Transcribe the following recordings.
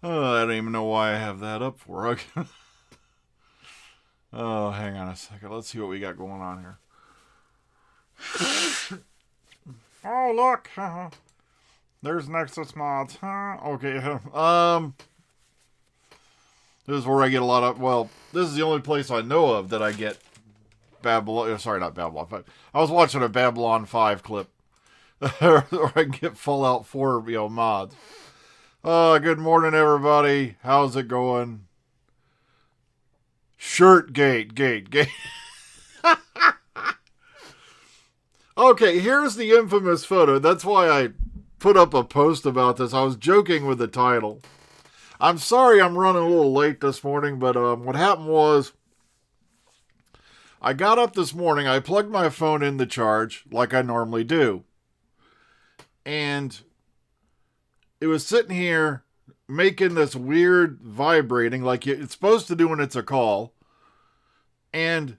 Oh, I don't even know why I have that up for. Okay. Oh, hang on a second. Let's see what we got going on here. Oh, look. There's Nexus mods. Okay. This is where I get a lot of. Well, this is the only place I know of that I get Babylon. Sorry, not Babylon 5. I was watching a Babylon 5 clip. Or I can get Fallout 4, mods. Good morning, everybody. How's it going? Shirt gate. Okay, here's the infamous photo. That's why I put up a post about this. I was joking with the title. I'm sorry I'm running a little late this morning, but what happened was I got up this morning, I plugged my phone in the charge like I normally do. And it was sitting here making this weird vibrating like it's supposed to do when it's a call. And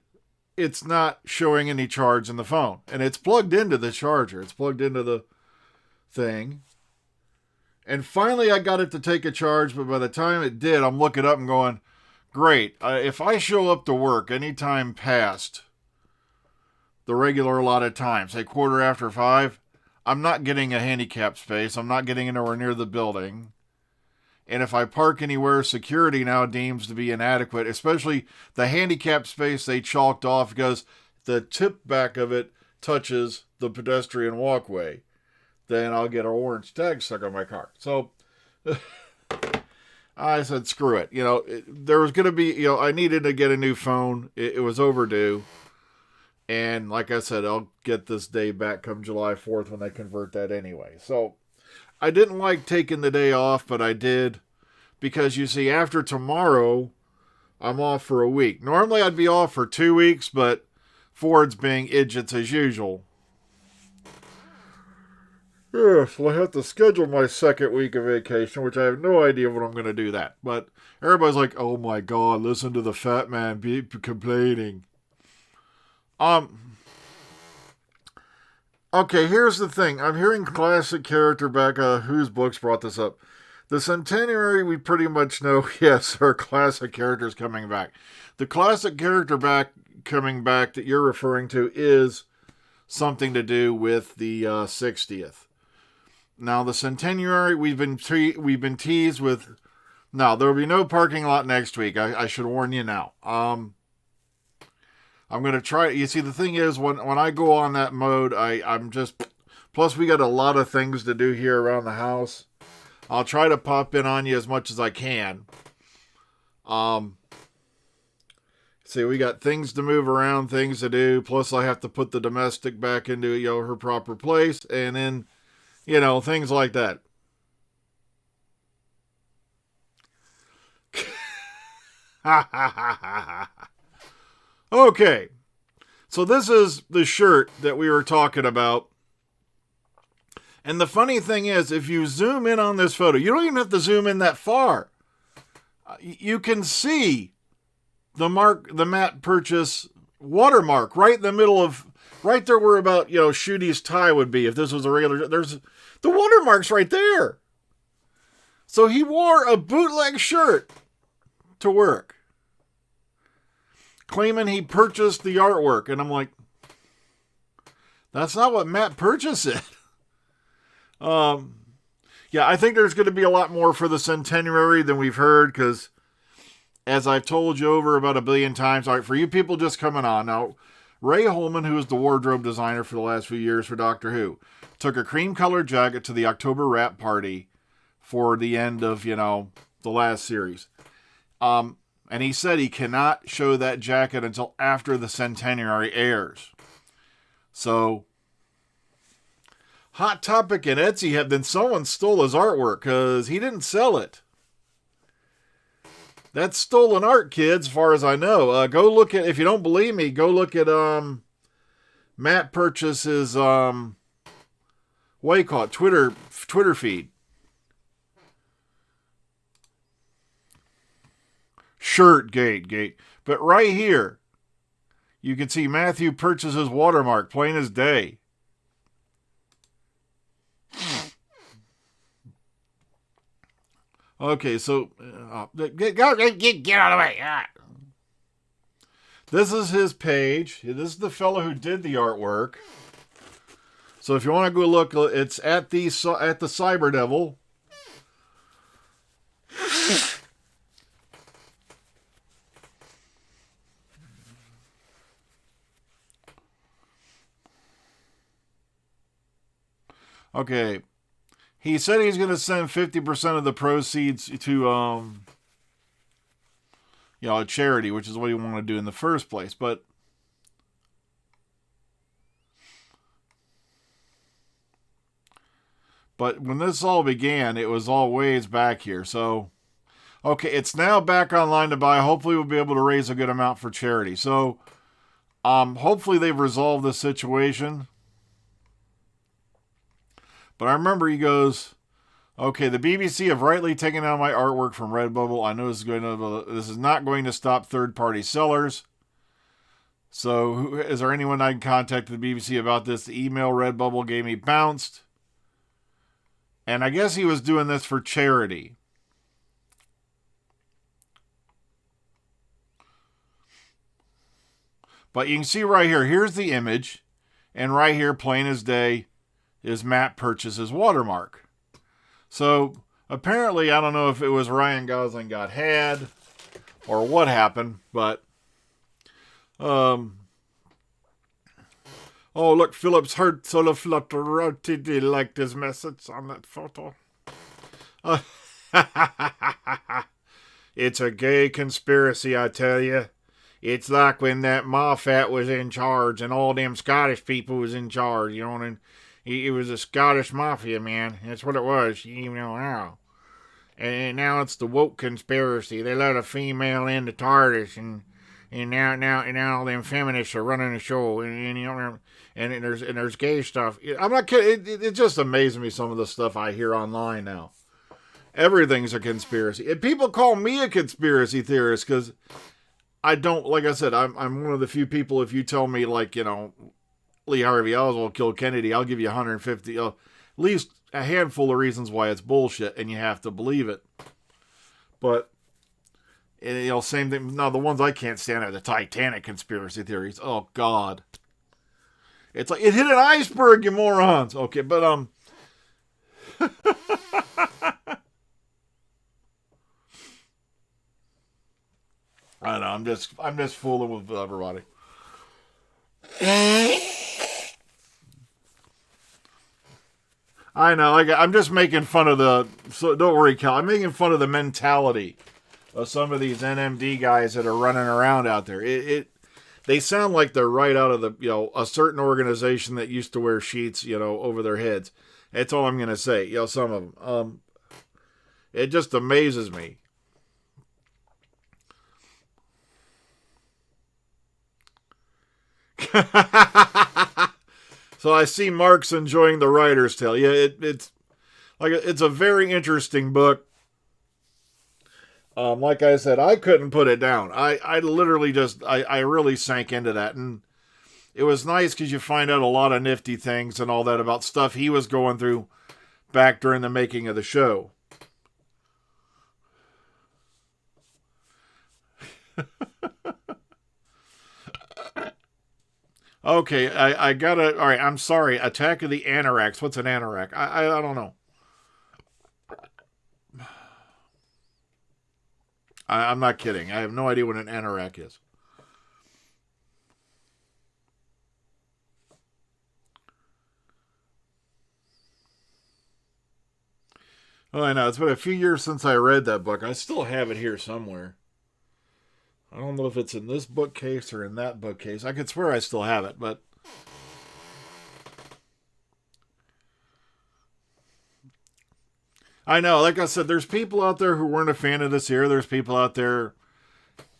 it's not showing any charge in the phone. And it's plugged into the charger. It's plugged into the thing. And finally I got it to take a charge, but by the time it did, I'm looking up and going, great. If I show up to work anytime past the regular allotted time, say 5:15, I'm not getting a handicap space. I'm not getting anywhere near the building. And if I park anywhere, security now deems to be inadequate, especially the handicap space they chalked off because the tip back of it touches the pedestrian walkway. Then I'll get an orange tag stuck on my car. So I said, screw it. There was going to be, I needed to get a new phone. It was overdue. And like I said, I'll get this day back come July 4th when they convert that anyway. So I didn't like taking the day off, but I did. Because you see, after tomorrow, I'm off for a week. Normally I'd be off for 2 weeks, but Ford's being idiots as usual. Yeah, so I have to schedule my second week of vacation, which I have no idea when I'm going to do that. But everybody's like, oh my God, listen to the fat man be complaining. Okay, here's the thing. I'm hearing classic character back. Whose books brought this up? The Centenary, we pretty much know, yes, our classic character's coming back. The classic character coming back that you're referring to is something to do with the 60th. Now, the Centenary, we've been teased with. Now, there will be no parking lot next week. I should warn you now. I'm going to try. You see, the thing is, when I go on that mode, I'm just. Plus, we got a lot of things to do here around the house. I'll try to pop in on you as much as I can. See, we got things to move around, things to do. Plus, I have to put the domestic back into her proper place, and then, things like that. Okay, so this is the shirt that we were talking about. And the funny thing is, if you zoom in on this photo, you don't even have to zoom in that far. You can see the Matt Purchase watermark right in the middle of, right there where about, Shooty's tie would be if this was a regular, there's the watermark's right there. So he wore a bootleg shirt to work, claiming he purchased the artwork. And I'm like, that's not what Matt Purchase said. Yeah, I think there's going to be a lot more for the Centenary than we've heard, because as I've told you over about 1 billion times, all right, for you people just coming on, now, Ray Holman, who is the wardrobe designer for the last few years for Doctor Who, took a cream-colored jacket to the October wrap party for the end of, the last series. And he said he cannot show that jacket until after the Centenary airs. So, Hot Topic and Etsy have been, someone stole his artwork because he didn't sell it. That's stolen art, kids, as far as I know. Go look at, if you don't believe me, go look at Matt Purchase's what do you call it? Twitter feed. Shirt gate. But right here, you can see Matthew Purchase's watermark, plain as day. Okay, so get out of the way. Ah. This is his page. This is the fellow who did the artwork. So if you want to go look, it's at the Cyber Devil. Okay. He said he's going to send 50% of the proceeds to a charity, which is what he wanted to do in the first place. But when this all began, it was all ways back here. So, okay, it's now back online to buy. Hopefully, we'll be able to raise a good amount for charity. So, hopefully they've resolved the situation. But I remember he goes, okay, the BBC have rightly taken down my artwork from Redbubble. I know this is not going to stop third-party sellers. So, is there anyone I can contact the BBC about this? The email Redbubble gave me bounced. And I guess he was doing this for charity. But you can see right here, here's the image. And right here, plain as day, is Matt Purchase's watermark. So, apparently, I don't know if it was Ryan Gosling got had or what happened, but oh, look, Philip's heart sort of fluttered. Did he like his message on that photo? It's a gay conspiracy, I tell you. It's like when that Moffat was in charge and all them Scottish people was in charge, you know, and it was a Scottish mafia, man. That's what it was, you know now. And now it's the woke conspiracy. They let a female in the TARDIS, and now all them feminists are running the show, and you know, and there's gay stuff. I'm not kidding. It just amazes me, some of the stuff I hear online now. Everything's a conspiracy. And people call me a conspiracy theorist because I don't, like I said, I'm one of the few people. If you tell me, like, you know, Lee Harvey Oswald killed Kennedy, I'll give you 150, at least a handful of reasons why it's bullshit, and you have to believe it. But, you know, same thing. Now, the ones I can't stand are the Titanic conspiracy theories. Oh, God. It's like, it hit an iceberg, you morons. Okay, but, I don't know, I'm just fooling with everybody. I know, I'm just making fun of so don't worry, Cal, I'm making fun of the mentality of some of these NMD guys that are running around out there. They sound like they're right out of a certain organization that used to wear sheets, over their heads. That's all I'm going to say, some of them. It just amazes me. So I see Mark's enjoying The Writer's Tale. Yeah, it's a very interesting book. Like I said, I couldn't put it down. I literally I really sank into that, and it was nice because you find out a lot of nifty things and all that about stuff he was going through back during the making of the show. Okay, I gotta. All right, I'm sorry. Attack of the Anoraks. What's an Anorak? I don't know. I'm not kidding. I have no idea what an Anorak is. Oh, I know. It's been a few years since I read that book. I still have it here somewhere. I don't know if it's in this bookcase or in that bookcase. I could swear I still have it, but I know, like I said, there's people out there who weren't a fan of this era. There's people out there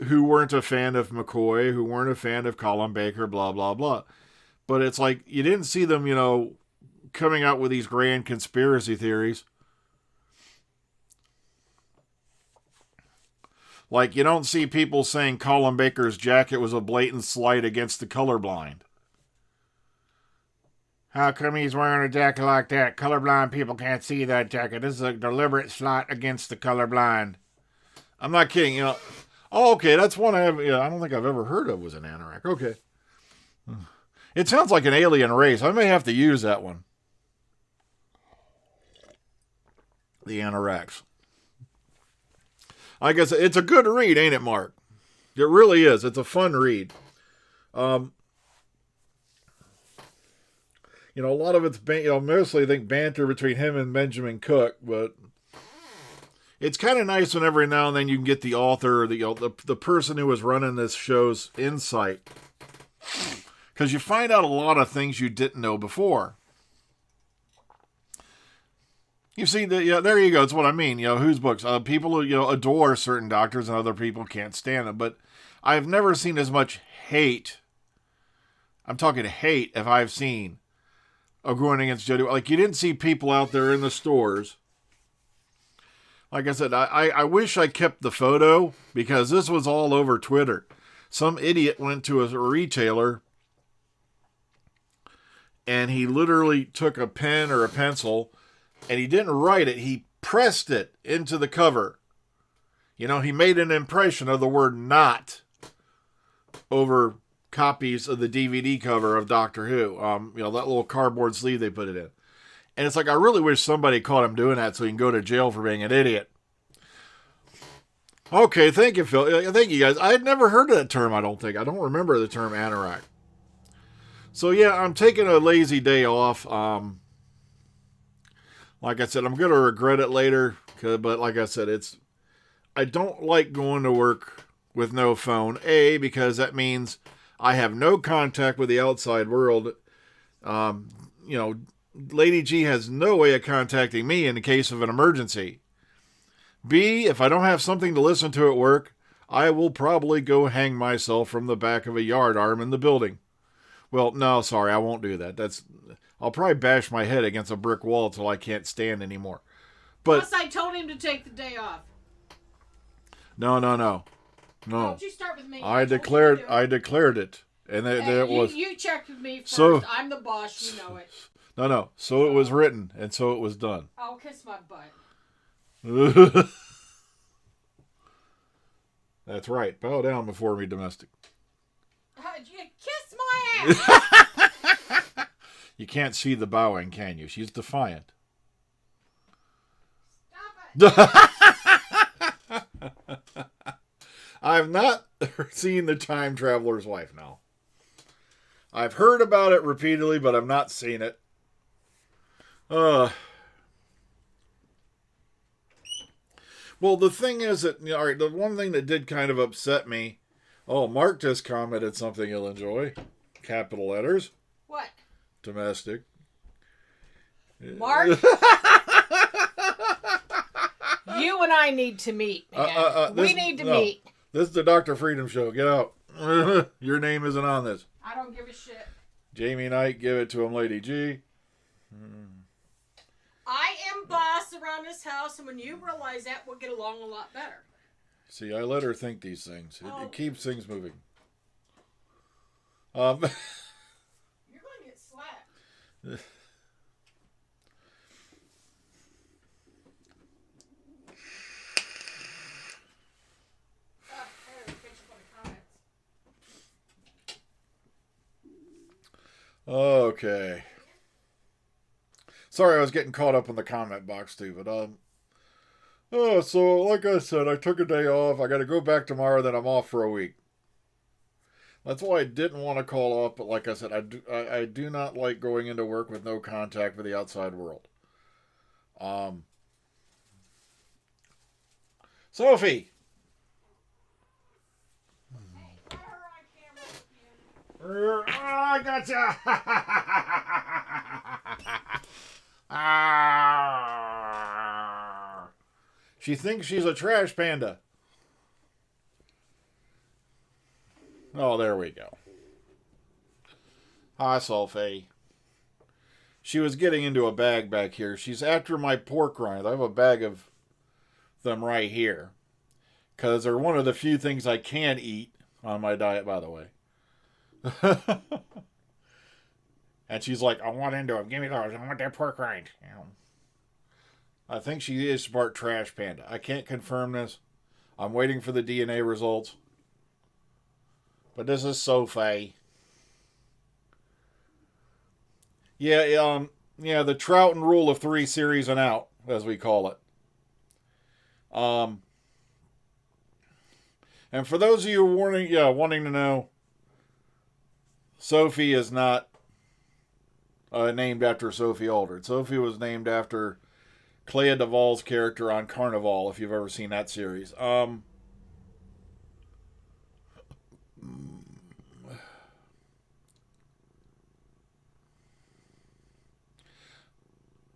who weren't a fan of McCoy, who weren't a fan of Colin Baker, blah, blah, blah. But it's like, you didn't see them, coming out with these grand conspiracy theories. Like, you don't see people saying Colin Baker's jacket was a blatant slight against the colorblind. How come he's wearing a jacket like that? Colorblind people can't see that jacket. This is a deliberate slight against the colorblind. I'm not kidding, you know. Oh, okay, that's one I don't think I've ever heard of was an anorak. Okay. It sounds like an alien race. I may have to use that one. The anoraks. I guess it's a good read, ain't it, Mark? It really is. It's a fun read. A lot of it's, mostly I think banter between him and Benjamin Cook, but it's kind of nice when every now and then you can get the author or the person who was running this show's insight. Because you find out a lot of things you didn't know before. You see, there you go. It's what I mean. Whose books? People who, adore certain doctors and other people can't stand them. But I've never seen as much hate. I'm talking hate if I've seen going against Jody. Like, you didn't see people out there in the stores. Like I said, I wish I kept the photo because this was all over Twitter. Some idiot went to a retailer and he literally took a pen or a pencil and he didn't write it. He pressed it into the cover. He made an impression of the word "not" over copies of the DVD cover of Doctor Who. That little cardboard sleeve they put it in. And it's like, I really wish somebody caught him doing that so he can go to jail for being an idiot. Okay, thank you, Phil. Thank you, guys. I had never heard of that term, I don't think. I don't remember the term anorak. So, yeah, I'm taking a lazy day off. Like I said, I'm going to regret it later. But like I said, I don't like going to work with no phone. A, because that means I have no contact with the outside world. Lady G has no way of contacting me in the case of an emergency. B, if I don't have something to listen to at work, I will probably go hang myself from the back of a yard arm in the building. Well, no, sorry, I won't do that. I'll probably bash my head against a brick wall till I can't stand anymore. But plus, I told him to take the day off. No. Don't you start with me. I declared it. And it was... You checked with me first. So, I'm the boss, you know it. No. So it was written, and so it was done. I'll kiss my butt. That's right. Bow down before me, domestic. You kiss my ass! You can't see the bowing, can you? She's defiant. Stop it! I've not seen The Time Traveler's Wife now. I've heard about it repeatedly, but I've not seen it. Well, the thing is that, all right, the one thing that did kind of upset me. Oh, Mark just commented something you'll enjoy. Capital letters. What? Domestic. Mark? You and I need to meet, man. We need to meet. This is the Dr. Freedom Show. Get out. Your name isn't on this. I don't give a shit. Jamie Knight, give it to him, Lady G. I am boss around this house, and when you realize that, we'll get along a lot better. See, I let her think these things. It keeps things moving. You're going to get slapped. Okay. Sorry, I was getting caught up in the comment box too, but so like I said, I took a day off. I got to go back tomorrow, then I'm off for a week. That's why I didn't want to call off, but like I said, I do not like going into work with no contact with the outside world. Sophie. I gotcha! She thinks she's a trash panda. Oh, there we go. Hi, Sophie. She was getting into a bag back here. She's after my pork rinds. I have a bag of them right here. Because they're one of the few things I can eat on my diet, by the way. And she's like, I want into him. Give me those. I want that pork rind. You know. I think she is part trash panda. I can't confirm this. I'm waiting for the DNA results. But this is Sophie. Yeah, the Troughton rule of 3 series and out, as we call it. And for those of you wanting to know, Sophie is not named after Sophie Aldred. Sophie was named after Clea Duvall's character on Carnival, if you've ever seen that series.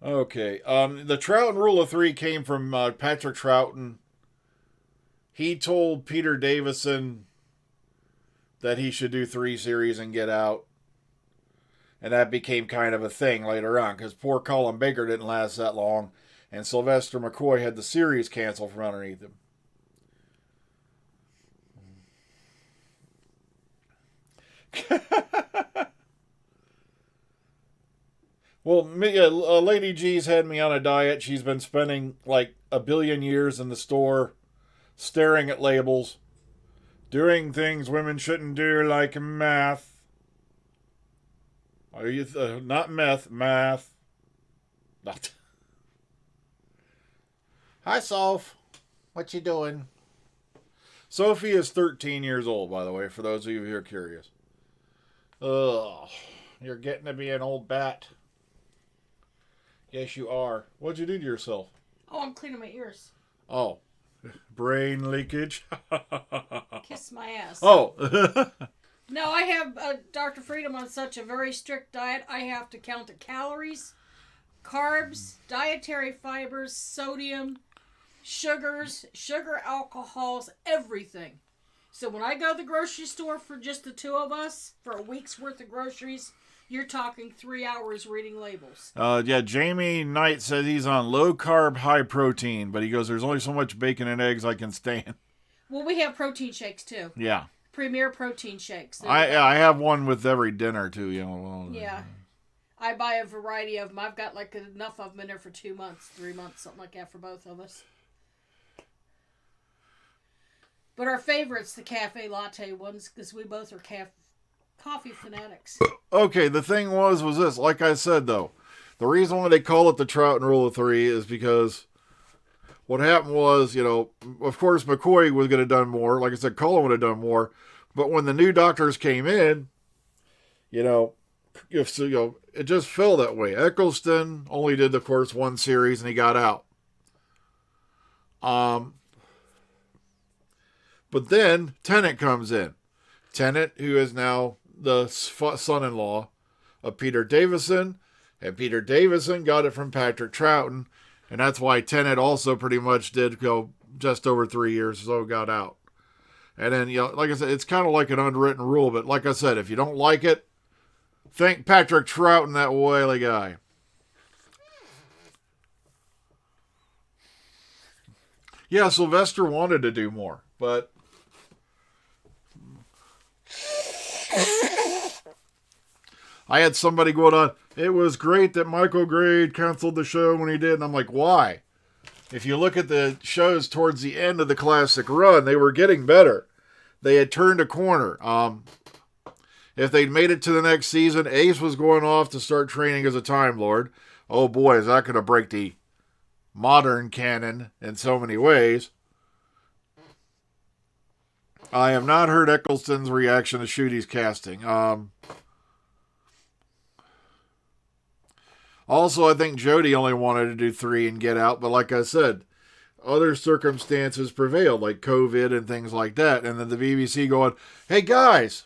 Okay. The Troughton rule of 3 came from Patrick Troughton. He told Peter Davison that he should do 3 series and get out. And that became kind of a thing later on, because poor Colin Baker didn't last that long, and Sylvester McCoy had the series canceled from underneath him. Well, Lady G's had me on a diet. She's been spending like 1 billion years in the store, staring at labels, doing things women shouldn't do, like math. Are you not meth, math? Not. Hi, Soph. What you doing? Sophie is 13 years old, by the way, for those of you who are curious. Ugh, you're getting to be an old bat. Yes, you are. What'd you do to yourself? Oh, I'm cleaning my ears. Oh, brain leakage. Kiss my ass. Oh. No, I have Dr. Freedom on such a very strict diet. I have to count the calories, carbs, dietary fibers, sodium, sugars, sugar alcohols, everything. So when I go to the grocery store for just the 2 of us for a week's worth of groceries, you're talking 3 hours reading labels. Yeah, Jamie Knight says he's on low carb, high protein, but he goes, there's only so much bacon and eggs I can stand. Well, we have protein shakes too. Yeah. Premier protein shakes. I have one with every dinner too, you know. Yeah. I buy a variety of them. I've got like enough of them in there for 2 months, 3 months, something like that for both of us. But our favorite's the cafe latte ones because we both are coffee fanatics. Okay, the thing was this. Like I said, though, the reason why they call it the Troughton Rule of 3 is because what happened was, of course, McCoy was going to have done more. Like I said, Cullen would have done more. But when the new doctors came in, it just fell that way. Eccleston only did, of course, 1 series and he got out. But then Tennant comes in. Tennant, who is now the son-in-law of Peter Davison, and Peter Davison got it from Patrick Troughton, and that's why Tennant also pretty much did go just over 3 years, so got out. And then, like I said, it's kind of like an unwritten rule, but like I said, if you don't like it, thank Patrick Troughton, that wily guy. Yeah, Sylvester wanted to do more, but I had somebody going on, it was great that Michael Grade canceled the show when he did. And I'm like, why? If you look at the shows towards the end of the classic run, they were getting better. They had turned a corner. If they'd made it to the next season, Ace was going off to start training as a Time Lord. Oh boy, is that going to break the modern canon in so many ways. I have not heard Eccleston's reaction to Schuette's casting. Also, I think Jodie only wanted to do 3 and get out, but like I said, other circumstances prevailed, like COVID and things like that. And then the BBC going, hey guys,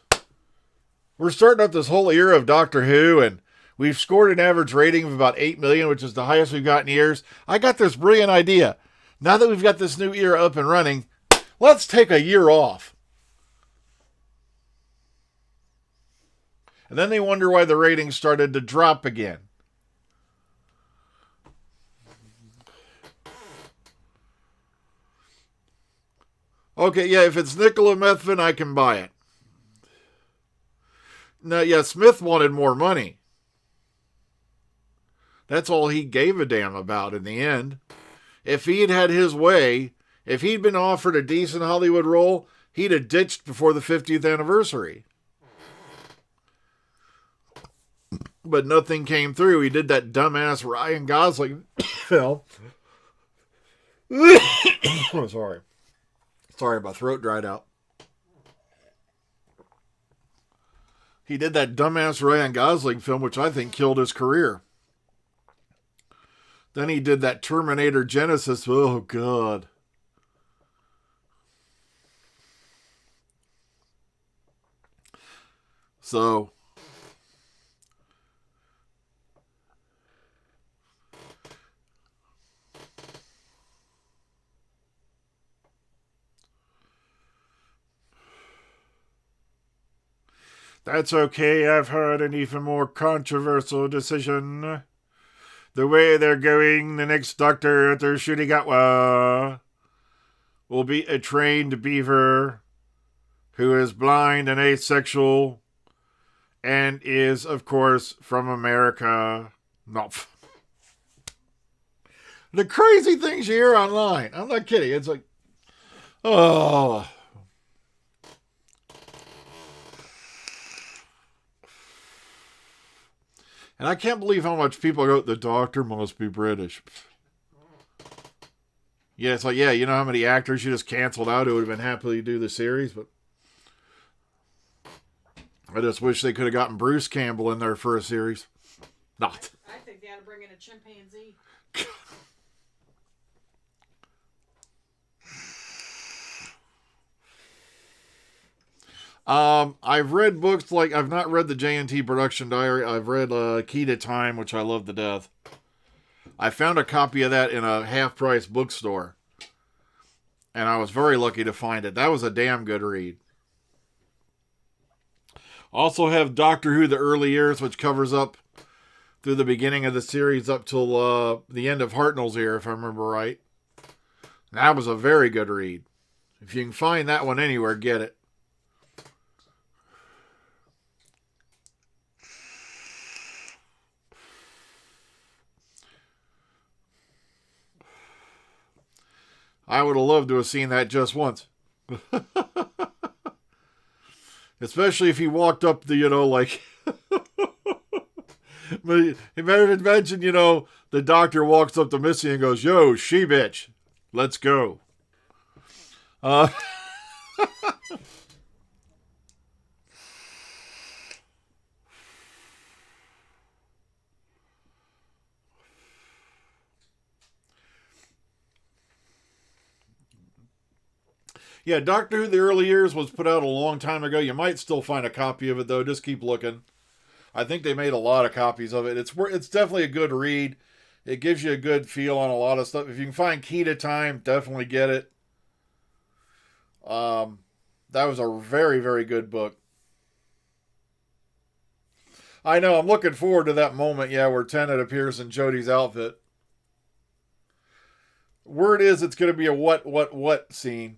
we're starting up this whole era of Doctor Who, and we've scored an average rating of about 8 million, which is the highest we've got in years. I got this brilliant idea. Now that we've got this new era up and running, let's take a year off. And then they wonder why the ratings started to drop again. Okay, yeah, if it's Nicola Methvin, I can buy it. Now, yeah, Smith wanted more money. That's all he gave a damn about in the end. If he'd had his way, if he'd been offered a decent Hollywood role, he'd have ditched before the 50th anniversary. But nothing came through. He did that dumbass Ryan Gosling film. Oh, sorry. Sorry, my throat dried out. He did that dumbass Ryan Gosling film, which I think killed his career. Then he did that Terminator Genesis. Oh, God. So, that's okay. I've heard an even more controversial decision. The way they're going, the next doctor they're shooting at will be a trained beaver who is blind and asexual and is, of course, from America. No. The crazy things you hear online. I'm not kidding. It's like, oh. And I can't believe how much people go, the doctor must be British. Yeah, it's like, yeah, you know how many actors you just canceled out who would have been happy to do the series, but I just wish they could have gotten Bruce Campbell in there for a series. Not. I think they ought to bring in a chimpanzee. I've read books like, I've not read the J&T Production Diary. I've read Key to Time, which I love to death. I found a copy of that in a half-price bookstore, and I was very lucky to find it. That was a damn good read. Also have Doctor Who: The Early Years, which covers up through the beginning of the series up till the end of Hartnell's era, if I remember right. That was a very good read. If you can find that one anywhere, get it. I would have loved to have seen that just once. Especially if he walked up the, like... Imagine, the doctor walks up to Missy and goes, "Yo, she bitch, let's go." Yeah, Doctor Who: The Early Years was put out a long time ago. You might still find a copy of it, though. Just keep looking. I think they made a lot of copies of it. It's definitely a good read. It gives you a good feel on a lot of stuff. If you can find Key to Time, definitely get it. That was a very, very good book. I know, I'm looking forward to that moment, where Tennant appears in Jodie's outfit. Word is it's going to be a what scene.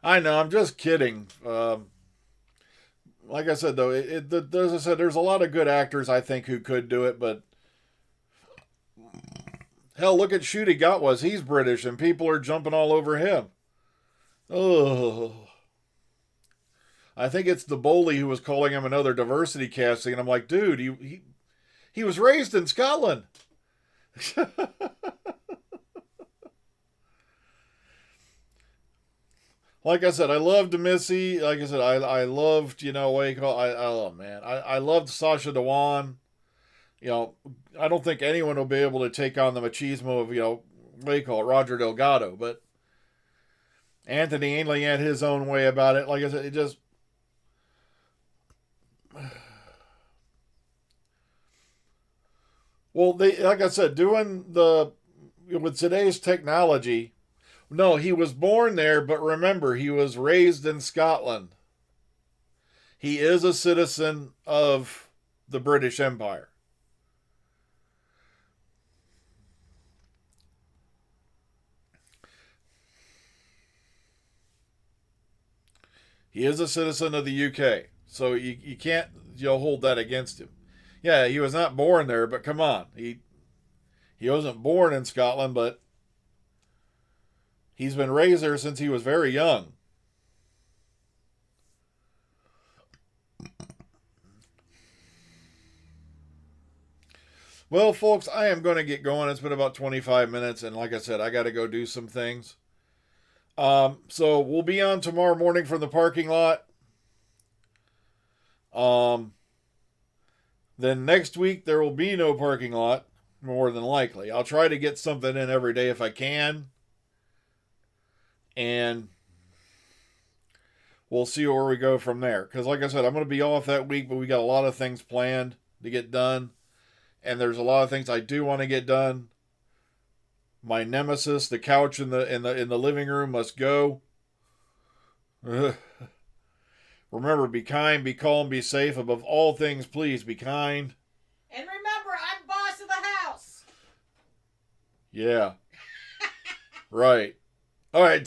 I know, I'm just kidding. Like I said, though, as I said, there's a lot of good actors, I think, who could do it, but hell, look at Ncuti Gatwas. He's British, and people are jumping all over him. Oh, I think it's the Bowley who was calling him another diversity casting, and I'm like, dude, he was raised in Scotland. Like I said, I loved Missy. Like I said, I loved, what you call, oh man, I loved Sacha Dhawan. I don't think anyone will be able to take on the machismo of, what you call it, Roger Delgado, but Anthony Ainley had his own way about it. Like I said, it just, well, like I said, with today's technology, no, he was born there, but remember, he was raised in Scotland. He is a citizen of the British Empire. He is a citizen of the UK, so you can't hold that against him. Yeah, he was not born there, but come on, he wasn't born in Scotland, but he's been raised there since he was very young. Well, folks, I am going to get going. It's been about 25 minutes, and like I said, I got to go do some things. So we'll be on tomorrow morning from the parking lot. Then next week there will be no parking lot, more than likely. I'll try to get something in every day if I can. And we'll see where we go from there. Because like I said, I'm going to be off that week, but we got a lot of things planned to get done. And there's a lot of things I do want to get done. My nemesis, the couch in the living room, must go. Remember, be kind, be calm, be safe. Above all things, please be kind. And remember, I'm boss of the house. Yeah. Right. All right.